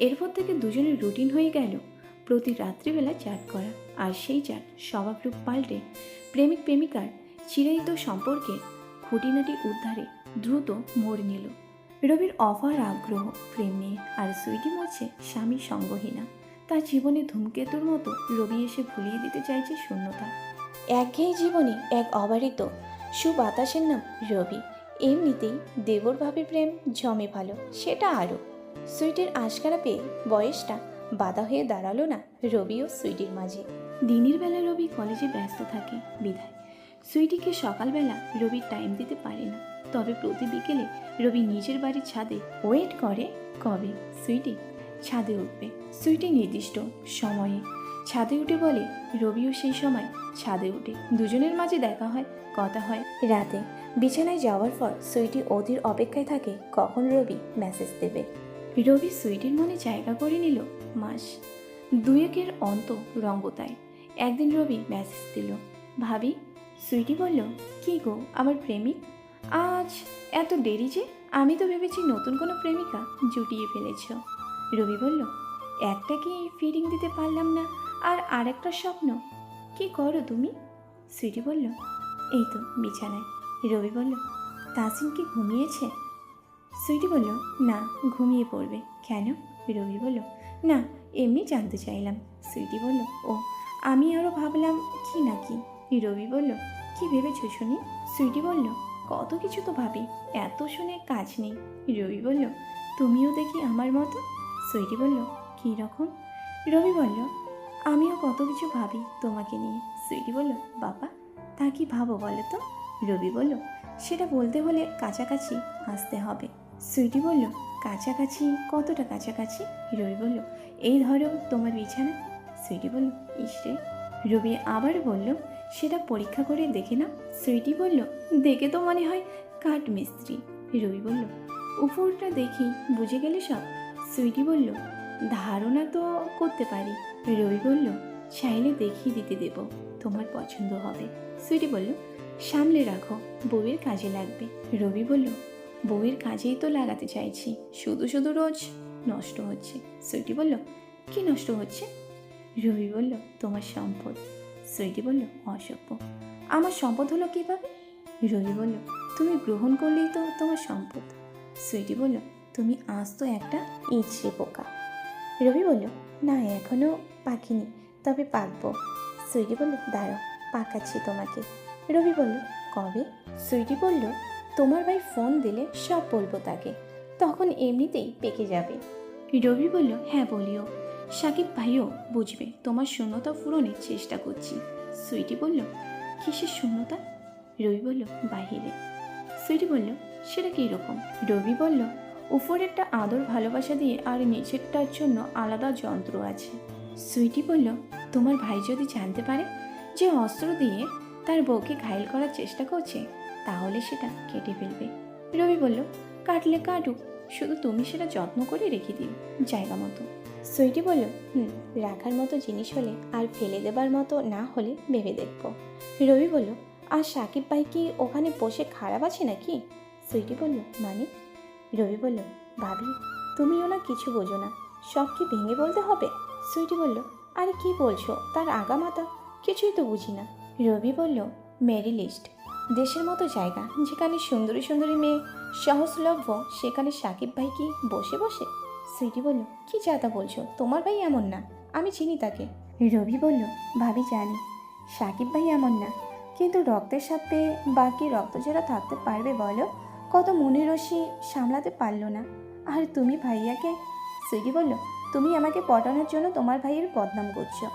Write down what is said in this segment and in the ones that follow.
এরপর থেকে দুজনের রুটিন হয়ে গেল প্রতি রাত্রিবেলা চ্যাট করা। আর সেই চ্যাট স্বভাব রূপ পাল্টে প্রেমিক প্রেমিকার চিরায়িত সম্পর্কে খুঁটিনাটি উদ্ধারে দ্রুত মোড় নিল। রবির অফার আগ্রহ প্রেম নিয়ে, আর সুইটি মরছে স্বামী সঙ্গহীনা। তার জীবনে ধূমকেতুর মতো রবি এসে ভুলিয়ে দিতে চাইছে শূন্যতা। একঘেয়ে জীবনে এক অবারিত সুবাতাসের নাম রবি। এমনিতেই দেবর ভাবে প্রেম জমে ভালো, সেটা আরও। সুইটির আশকারা পেয়ে বয়সটা বাধা হয়ে দাঁড়ালো না রবি ও সুইটির মাঝে। দিনের বেলা রবি কলেজে ব্যস্ত থাকে বিধায় সুইটিকে সকালবেলা রবি টাইম দিতে পারে না। তবে প্রতি বিকেলে রবি নিজের বাড়ির ছাদে ওয়েট করে কবে সুইটি ছাদে উঠবে। সুইটি নির্দিষ্ট সময়ে ছাদে উঠে বলে, রবিও সেই সময় ছাদে উঠে। দুজনের মাঝে দেখা হয়, কথা হয়। রাতে বিছানায় যাওয়ার পর সুইটি অধীর অপেক্ষায় থাকে কখন রবি মেসেজ দেবে। রবি সুইটির মনে জায়গা করে নিল মাস দুয়েকের অন্তরঙ্গতায়। একদিন রবি মেসেজ দিল, ভাবি। সুইটি বলল, কি গো আমার প্রেমিক, আজ এত দেরি যে? আমি তো ভেবেছি নতুন কোনো প্রেমিকা জুটিয়ে ফেলেছ। রবি বলল, একটা কি ফিডিং দিতে পারলাম না, আর আরেকটা স্বপ্ন। কি করো তুমি? সুইটি বলল, এই তো বিছানায়। রবি বলল, তাসিন কি ঘুমিয়েছে? সুইটি বলল, না, ঘুমিয়ে পড়বে। কেন? রবি বলল, না, এমনি জানতে চাইলাম। সুইটি বলল, ও, আমি আরও ভাবলাম কি না কি। রবি বলল, কি ভেবেছো শুনি? সুইটি বলল, কত কিছু তো ভাবি, এত শুনে কাজ নেই। রবি বলল, তুমিও দেখি আমার মতো। সুইটি বলল, কী রকম? রবি বলল, আমিও কত কিছু ভাবি তোমাকে নিয়ে। সুইটি বলল, বাবা, তা কি ভাবো বলো তো? রবি বলল, সেটা বলতে হলে কাছাকাছি আসতে হবে। সুইটি বলল, কাছাকাছি? কতটা কাছাকাছি? রবি বলল, এই ধরো তোমার বিছানা। সুইটি বলল, ইসরে। রবি আবার বলল, সেটা পরীক্ষা করে দেখে না। সুইটি বলল, দেখে তো মনে হয় কাঠ মিস্ত্রি। রবি বলল, উপরটা দেখি বুঝে গেলে সব। সুইটি বলল, ধারণা তো করতে পারি। রবি বলল, চাইলে দেখিয়ে দিতে দেব, তোমার পছন্দ হবে। সুইটি বলল, সামলে রাখো, বউয়ের কাজে লাগবে। রবি বলল, বউয়ের কাজেই তো লাগাতে চাইছি, শুধু শুধু রোজ নষ্ট হচ্ছে। সুইটি বলল, কি নষ্ট হচ্ছে? রবি বলল, তোমার সম্পদ। সুইটি বলল, অসভ্য, আমার সম্পদ হলো কীভাবে? রবি বলল, তুমি গ্রহণ করলেই তো তোমার সম্পদ। সুইটি বলল, তুমি আজ তো একটা ইঁচড়ে পোকা। রবি বলল, না, এখনও পাকিনি, তবে পাকবো। সুইটি বলল, দাঁড়াও, পাকাচ্ছি তোমাকে। রবি বলল, কবে? সুইটি বলল, তোমার ভাই ফোন দিলে সব বলবো তাকে, তখন এমনিতেই পেকে যাবে। রবি বলল, হ্যাঁ বলিও, সাকিব ভাইও বুঝবে তোমার শূন্যতা পূরণের চেষ্টা করছি। সুইটি বলল, কিসের শূন্যতা? রবি বলল, বাহিরে। সুইটি বলল, সেটা কী রকম? রবি বলল, উপরেরটা আদর ভালোবাসা দিয়ে, আর নিচেরটার জন্য আলাদা যন্ত্র আছে। সুইটি বলল, তোমার ভাই যদি জানতে পারে যে অস্ত্র দিয়ে তার বউকে ঘায়েল করার চেষ্টা করছে, তাহলে সেটা কেটে ফেলবে। রবি বলল, কাটলে কাটুক, শুধু তুমি সেটা যত্ন করে রেখে দিও জায়গা মতো। সুইটি বলল, রাখার মতো জিনিস হলে, আর ফেলে দেবার মতো না হলে ভেবে দেখব। রবি বলল, আর সাকিব ভাই কি ওখানে বসে খারাপ আছে নাকি? সুইটি বলল, মানে? রবি বলল, ভাবি, তুমিও না কিছু বোঝো না, সব কি ভেঙে বলতে হবে? সুইটি বলল, আরে কি বলছো, তার আগামাতা কিছুই তো বুঝি না। রবি বলল, মেরি লিস্ট, দেশের মতো জায়গা যেখানে সুন্দরী সুন্দরী মেয়ে সহজলভ্য, সেখানে সাকিব ভাই কি বসে বসে? সুইটি বলল, কি যাতা বলছো, তোমার ভাই এমন না, আমি চিনি তাকে। রবি বলল, ভাবি জানি সাকিব ভাই এমন না, কিন্তু রক্তের সাথে বাকি রক্ত যারা থাকতে পারবে বলো? কত মনের রশি সামলাতে পারলো না। আর তুমি ভাইয়াকে? সুইটি বলল, তুমি আমাকে পটানোর জন্য তোমার ভাইয়ের বদনাম করছো।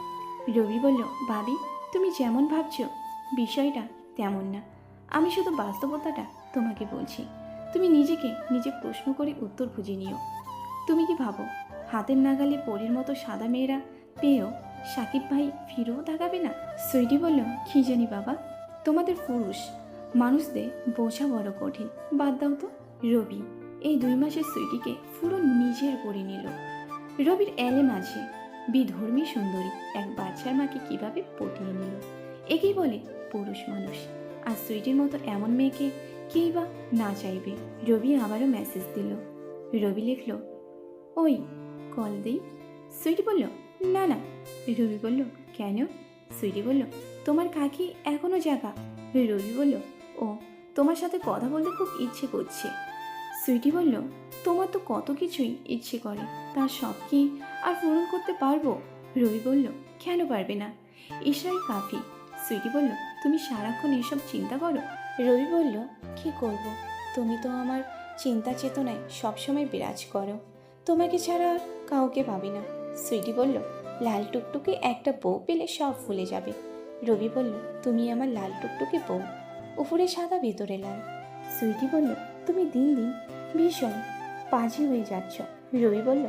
রবি বলল, ভাবি, তুমি যেমন ভাবছো বিষয়টা তেমন না, আমি শুধু বাস্তবতাটা তোমাকে বলছি। তুমি নিজেকে নিজে প্রশ্ন করে উত্তর খুঁজে নিও। তুমি কি ভাবো হাতের নাগালে পরীর মতো সাদা মেয়েরা পেয়েও সাকিব ভাই ফিরেও তাকাবে না? সুইটি বলল, কি জানি বাবা, তোমাদের পুরুষ মানুষদের বোঝা বড় কঠিন, বাদ দাও তো। রবি এই 2 মাসে সুইটিকে পুরো নিজের করে নিল। রবির এলে মাঝে বিধর্মী সুন্দরী এক বাচ্চার মাকে কিভাবে পটিয়ে নিল, একেই বলে পুরুষ মানুষ। আর সুইটির মতো এমন মেয়েকে কেই বা না চাইবে। রবি আবারও মেসেজ দিল। রবি লিখল, ওই কল দিই। সুইটি বলল, না না। রবি বলল, কেন? সুইটি বলল, তোমার কাকি এখনো জাগা। রবি বলল, ও, তোমার সাথে কথা বলতে খুব ইচ্ছে করছে। সুইটি বলল, তোমার তো কত কিছুই ইচ্ছে করে, তার সব কি আর পূরণ করতে পারবো? রবি বলল, কেন পারবে না? ঈশাই কাফি। সুইটি বলল, তুমি সারাক্ষণ এসব চিন্তা করো? রবি বলল, কি করব, তুমি তো আমার চিন্তা চেতনায় সবসময় বিরাজ করো, তোমাকে ছাড়া আর কাউকে ভাবি না। সুইটি বলল, লাল টুকটুকে একটা বউ পেলে সব ভুলে যাবে। রবি বলল, তুমি আমার লাল টুকটুকে বউ, উপরে সাদা ভেতরে লাল। সুইটি বলল, তুমি দিন দিন ভীষণ পাজি হয়ে যাচ্ছ। রবি বলল,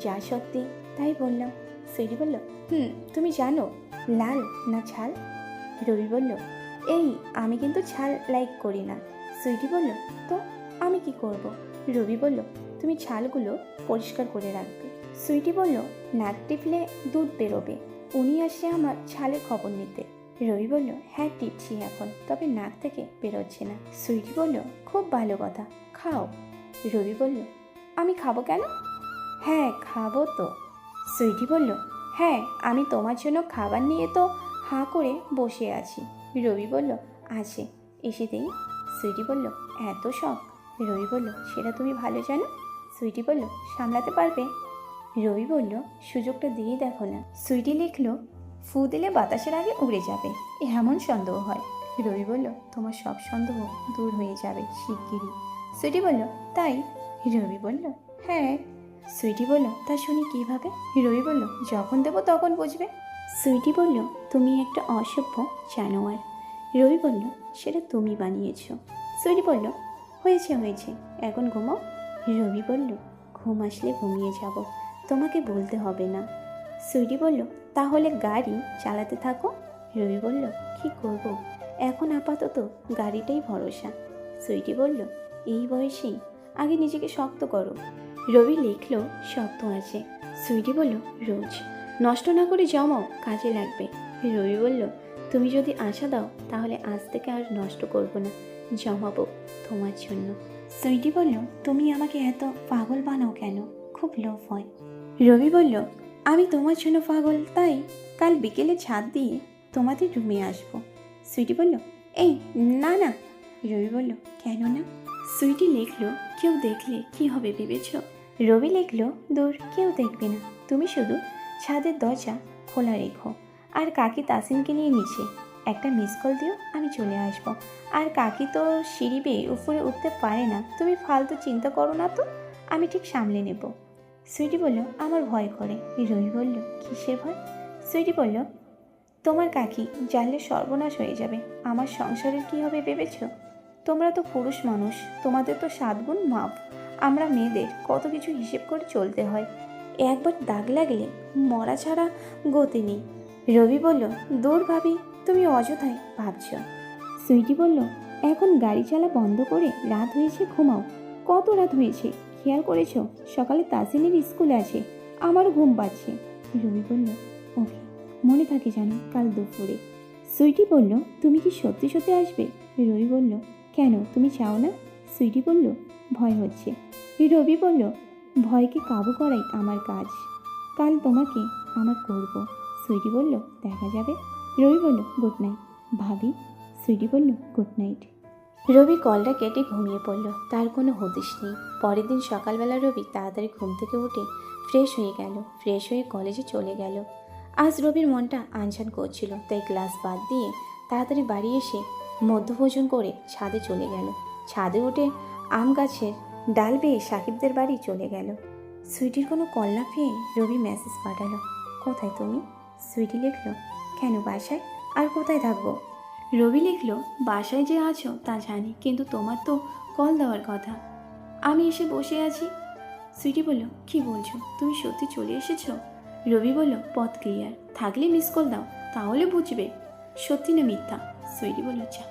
যা সত্যি তাই বললাম। সুইটি বলল, তুমি জানো লাল না ছাল? রবি বলল, এই আমি কিন্তু ছাল লাইক করি না। সুইটি বলল, তো আমি কি করব? রবি বলল, তুমি ছালগুলো পরিষ্কার করে রাখবে। সুইটি বলল, নাক টিপলে দুধ বেরোবে, উনি আসে আমার ছালের খবর নিতে। রবি বলল, হ্যাঁ টিপছি এখন, তবে নাক থেকে বেরোচ্ছে না। সুইটি বলল, খুব ভালো কথা, খাও। রবি বলল, আমি খাবো কেন? হ্যাঁ খাবো তো। সুইটি বলল, হ্যাঁ আমি তোমার জন্য খাবার নিয়ে তো হাঁ করে বসে আছি। রবি বলল, আছে, এসে দেই। সুইটি বলল, এত শখ? রবি বলল, সেটা তুমি ভালো জানো। সুইটি বলল, সামলাতে পারবে? রবি বলল, সুযোগটা দিয়ে দেখো না। সুইটি লিখল, ফু দিলে বাতাসের আগে উড়ে যাবে, এমন সন্দেহ হয়। রবি বলল, তোমার সব সন্দেহ দূর হয়ে যাবে শিগগিরই। সুইটি বলল, তাই? রবি বলল, হ্যাঁ। সুইটি বলল, তা শুনি কীভাবে? রবি বলল, যখন দেবো তখন বুঝবে। সুইটি বলল, তুমি একটা অসভ্য জানোয়ার। রবি বলল, সেটা তুমি বানিয়েছ। সুইটি বলল, হয়েছে হয়েছে, এখন ঘুমাও। রবি বলল, ঘুম আসলে ঘুমিয়ে যাব, তোমাকে বলতে হবে না। সুইটি বলল, তাহলে গাড়ি চালাতে থাকো। রবি বলল, কি করব, এখন আপাতত গাড়িটাই ভরসা। সুইটি বলল, এই বয়সেই আগে নিজেকে শক্ত করো। রবি লিখল, শক্ত আছে। সুইটি বলল, রোজ নষ্ট না করে জমাও, কাজে লাগবে। রবি বলল, তুমি যদি আশা দাও তাহলে আজ থেকে আর নষ্ট করব না, জমাবো তোমার জন্য। সুইটি বলল, তুমি আমাকে এত পাগল বানাও কেন? খুব লোভ হয়। রবি বলল, আমি তোমার জন্য পাগল, তাই কাল বিকেলে ছাদ দিয়ে তোমাদের রুমে আসবো। সুইটি বলল, এই না না। রবি বলল, কেন না? সুইটি লিখল, কেউ দেখলে কি হবে ভেবেছ? রবি লিখল, দূর, কেউ দেখবে না, তুমি শুধু ছাদের দরজা খোলা রেখো, আর কাকি তাসিনকে নিয়ে নিচে একটা মিস কল দিও, আমি চলে আসবো। আর কাকি তো সিঁড়ি বেয়ে উপরে উঠতে পারে না, তুমি ফালতু চিন্তা করো না তো, আমি ঠিক সামলে নেব। সুইটি বলল, আমার ভয় করে। রবি বলল, কিসের ভয়? সুইটি বলল, তোমার কাকি জানলে সর্বনাশ হয়ে যাবে, আমার সংসারের কি হবে ভেবেছ? তোমরা তো পুরুষ মানুষ, তোমাদের তো 7 গুণ মাপ, আমরা মেয়েদের কত কিছু হিসেব করে চলতে হয়, একবার দাগ লাগলে মরা ছাড়া গতি নেই। রবি বলল, দূর ভাবি, তুমি অযথাই ভাবছ। সুইটি বলল, এখন গাড়ি চালা বন্ধ করে রাত হয়েছে, ঘুমাও। কত রাত হয়েছে খেয়াল করেছ? সকালে তাসিনের স্কুল আছে, আমারও ঘুম পাচ্ছে। রবি বলল, ওকে, মনে থাকে জানো কাল দুপুরে। সুইটি বলল, তুমি কি সত্যি সত্যি আসবে? রবি বলল, কেন, তুমি চাও না? সুইটি বলল, ভয় হচ্ছে। রবি বলল, ভয়কে কাবু করাই আমার কাজ, কাল তোমাকে আমার করব। সুইটি বলল, দেখা যাবে। রবি বলল, গুড নাইট ভাবি। সুইটি বলল, গুড নাইট। রবি কলটা কেটে ঘুমিয়ে পড়ল, তার কোনো হদিশ নেই। পরের দিন সকালবেলা রবি তাড়াতাড়ি ঘুম থেকে উঠে ফ্রেশ হয়ে গেল, ফ্রেশ হয়ে কলেজে চলে গেল। আজ রবির মনটা আনচান করছিল, তাই ক্লাস বাদ দিয়ে তাড়াতাড়ি বাড়ি এসে মধ্যভোজন করে ছাদে চলে গেল। ছাদে উঠে আম গাছের ডাল বেয়ে সাকিবদের বাড়ি চলে গেল। সুইটির কোনো কল না পেয়ে রবি মেসেজ পাঠালো, কোথায় তুমি? সুইটি লিখল, কেন বাসায়, আর কোথায় থাকবো? রবি লিখল, বাসায় যে আছো তা জানি, কিন্তু তোমার তো কল দেওয়ার কথা, আমি এসে বসে আছি। সুইটি বলল, কি বলছো, তুমি সত্যি চলে এসেছো? রবি বলল, পথ ক্লিয়ার, থাকলে মিস কল দাও, তাহলে বুঝবে সত্যি না মিথ্যা। সুইটি বলল, যা,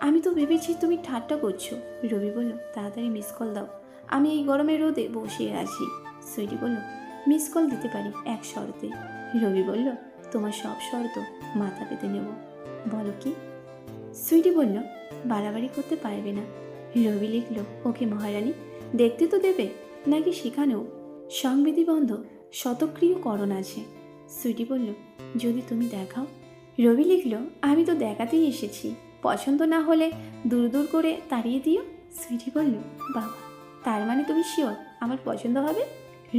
আমি তো ভেবেছি তুমি ঠাট্টা করছো। রবি বলল, তাড়াতাড়ি মিস কল দাও, আমি এই গরমের রোদে বসে আছি। সুইটি বলল, মিস কল দিতে পারি এক শর্তে। রবি বলল, তোমার সব শর্ত মাথা পেতে নেব, বলো কি? সুইটি বলল, বাড়াবাড়ি করতে পারবে না। রবি লিখল, ওকে মহারানী, দেখতে তো দেবে নাকি সেখানেও সংবিধিবন্ধ শতক্রিয়করণ আছে। সুইটি বলল, যদি তুমি দেখাও। রবি লিখল, আমি তো দেখাতেই এসেছি, পছন্দ না হলে দূর দূর করে তাড়িয়ে দিও। সুইটি বলল, বাবা, তার মানে তুমি শিওর আমার পছন্দ হবে?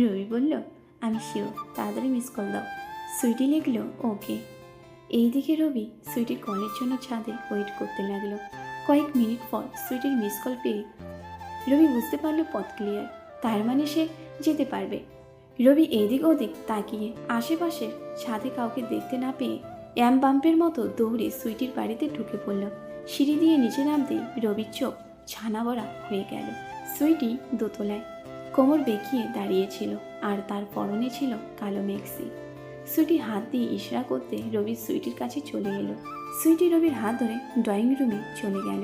রবি বলল, আমি শিওর, তাড়াতাড়ি মিস কল দাও। সুইটি লিখল, ওকে। এইদিকে রবি সুইটির কলের জন্য ছাদে ওয়েট করতে লাগলো। কয়েক মিনিট পর সুইটির মিস কল পেয়ে রবি বুঝতে পারল পথ ক্লিয়ার, তার মানে সে যেতে পারবে। রবি এদিক ওদিক তাকিয়ে আশেপাশে ছাদে কাউকে দেখতে না পেয়ে বাম্পের মতো দৌড়ে সুইটির বাড়িতে ঢুকে পড়ল। সিঁড়ি দিয়ে নিচে নামতেই রবির চোখ ছানা বড়া হয়ে গেল। সুইটি দোতলায় কোমর বেঁকিয়ে দাঁড়িয়েছিল, আর তার পরনে ছিল কালো মেক্সি। সুইটি হাত দিয়ে ইশারা করতে রবি সুইটির কাছে চলে এলো। সুইটি রবির হাত ধরে ড্রয়িং রুমে চলে গেল।